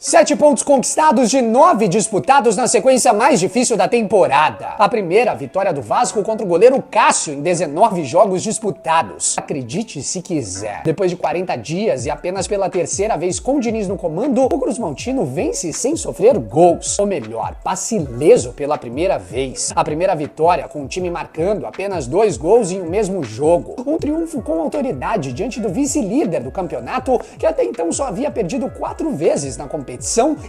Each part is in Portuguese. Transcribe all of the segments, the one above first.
7 pontos conquistados de 9 disputados na sequência mais difícil da temporada. A primeira vitória do Vasco contra o goleiro Cássio em 19 jogos disputados. Acredite se quiser. Depois de 40 dias e apenas pela terceira vez com o Diniz no comando, o Cruzmaltino vence sem sofrer gols. Ou melhor, passe ileso pela primeira vez. A primeira vitória com o time marcando apenas 2 gols em um mesmo jogo. Um triunfo com autoridade diante do vice-líder do campeonato, que até então só havia perdido 4 vezes na competição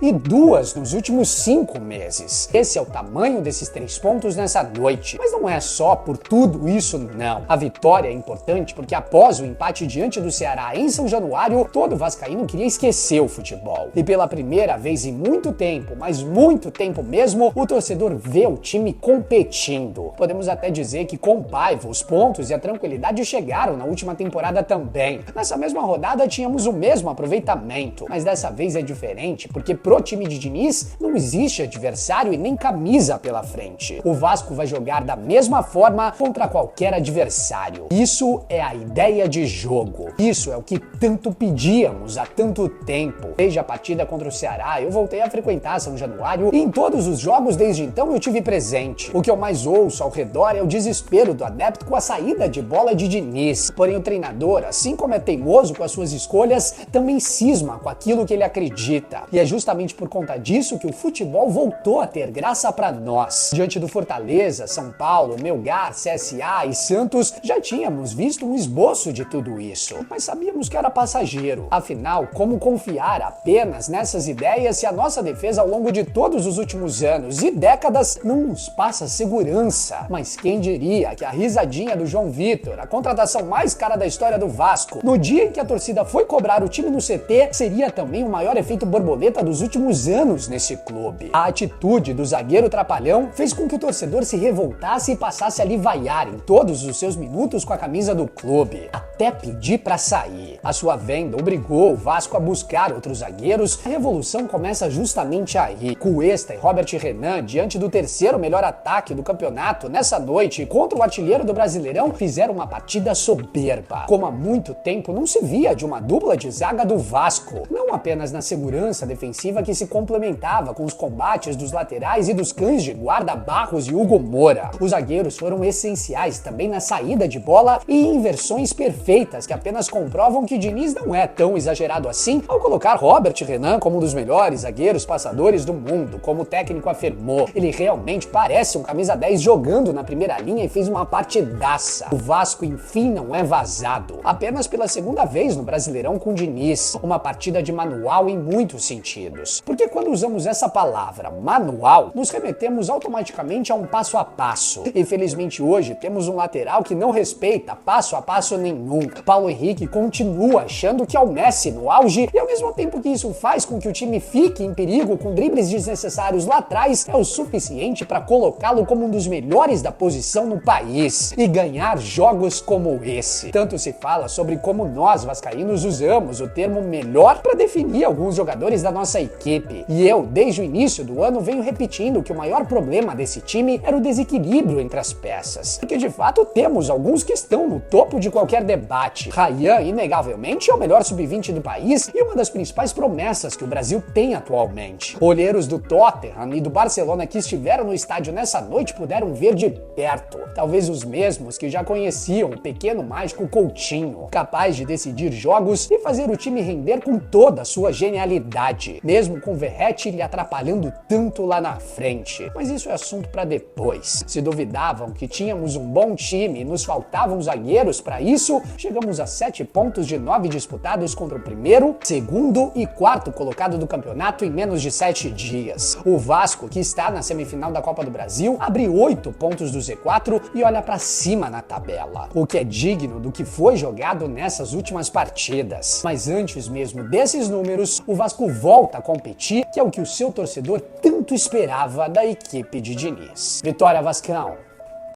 e 2 nos últimos 5 meses. Esse é o tamanho desses 3 pontos nessa noite. Mas não é só por tudo isso, não. A vitória é importante porque após o empate diante do Ceará em São Januário, todo vascaíno queria esquecer o futebol. E pela primeira vez em muito tempo, mas muito tempo mesmo, o torcedor vê o time competindo. Podemos até dizer que com Paiva, os pontos e a tranquilidade chegaram na última temporada também. Nessa mesma rodada tínhamos o mesmo aproveitamento, mas dessa vez é diferente porque pro time de Diniz não existe adversário e nem camisa pela frente. O Vasco vai jogar da mesma forma contra qualquer adversário. Isso é a ideia de jogo. Isso é o que tanto pedíamos há tanto tempo. Desde a partida contra o Ceará, eu voltei a frequentar São Januário e em todos os jogos desde então eu tive presente. O que eu mais ouço ao redor é o desespero do adepto com a saída de bola de Diniz. Porém o treinador, assim como é teimoso com as suas escolhas, também cisma com aquilo que ele acredita. E é justamente por conta disso que o futebol voltou a ter graça para nós. Diante do Fortaleza, São Paulo, Melgar, CSA e Santos, já tínhamos visto um esboço de tudo isso, mas sabíamos que era passageiro. Afinal, como confiar apenas nessas ideias se a nossa defesa ao longo de todos os últimos anos e décadas não nos passa segurança? Mas quem diria que a risadinha do João Vitor, a contratação mais cara da história do Vasco, no dia em que a torcida foi cobrar o time no CT, seria também o maior efeito borboleta dos últimos anos nesse clube. A atitude do zagueiro trapalhão fez com que o torcedor se revoltasse e passasse a lhe vaiar em todos os seus minutos com a camisa do clube, até pedir para sair. A sua venda obrigou o Vasco a buscar outros zagueiros. A revolução começa justamente aí. Cuesta e Robert Renan, diante do terceiro melhor ataque do campeonato nessa noite contra o artilheiro do Brasileirão, fizeram uma partida soberba, como há muito tempo não se via de uma dupla de zaga do Vasco. Não apenas na segurança defensiva que se complementava com os combates dos laterais e dos cães de guarda Barros e Hugo Moura. Os zagueiros foram essenciais também na saída de bola e inversões perfeitas que apenas comprovam que Diniz não é tão exagerado assim ao colocar Robert Renan como um dos melhores zagueiros passadores do mundo, como o técnico afirmou. Ele realmente parece um camisa 10 jogando na primeira linha e fez uma partidaça. O Vasco enfim não é vazado, apenas pela segunda vez no Brasileirão com Diniz. Uma partida de manual em muitos sentidos. Porque quando usamos essa palavra, manual, nos remetemos automaticamente a um passo a passo. Infelizmente hoje temos um lateral que não respeita passo a passo nenhum. Paulo Henrique continua achando que é o Messi no auge e ao mesmo tempo que isso faz com que o time fique em perigo com dribles desnecessários lá atrás, é o suficiente para colocá-lo como um dos melhores da posição no país e ganhar jogos como esse. Tanto se fala sobre como nós vascaínos usamos o termo melhor para definir alguns jogadores da nossa equipe. E eu, desde o início do ano, venho repetindo que o maior problema desse time era o desequilíbrio entre as peças. Porque de fato temos alguns que estão no topo de qualquer debate. Rayan, inegavelmente, é o melhor sub-20 do país e uma das principais promessas que o Brasil tem atualmente. Olheiros do Tottenham e do Barcelona que estiveram no estádio nessa noite puderam ver de perto. Talvez os mesmos que já conheciam o pequeno mágico Coutinho, capaz de decidir jogos e fazer o time render com toda a sua genialidade, mesmo com o Verratti lhe atrapalhando tanto lá na frente. Mas isso é assunto para depois. Se duvidavam que tínhamos um bom time e nos faltavam zagueiros para isso, chegamos a 7 pontos de 9 disputados contra o primeiro, segundo e quarto colocado do campeonato em menos de 7 dias. O Vasco, que está na semifinal da Copa do Brasil, abre 8 pontos do Z4 e olha para cima na tabela, o que é digno do que foi jogado nessas últimas partidas. Mas antes mesmo desses números, o Vasco volta a competir, que é o que o seu torcedor tanto esperava da equipe de Diniz. Vitória Vascão!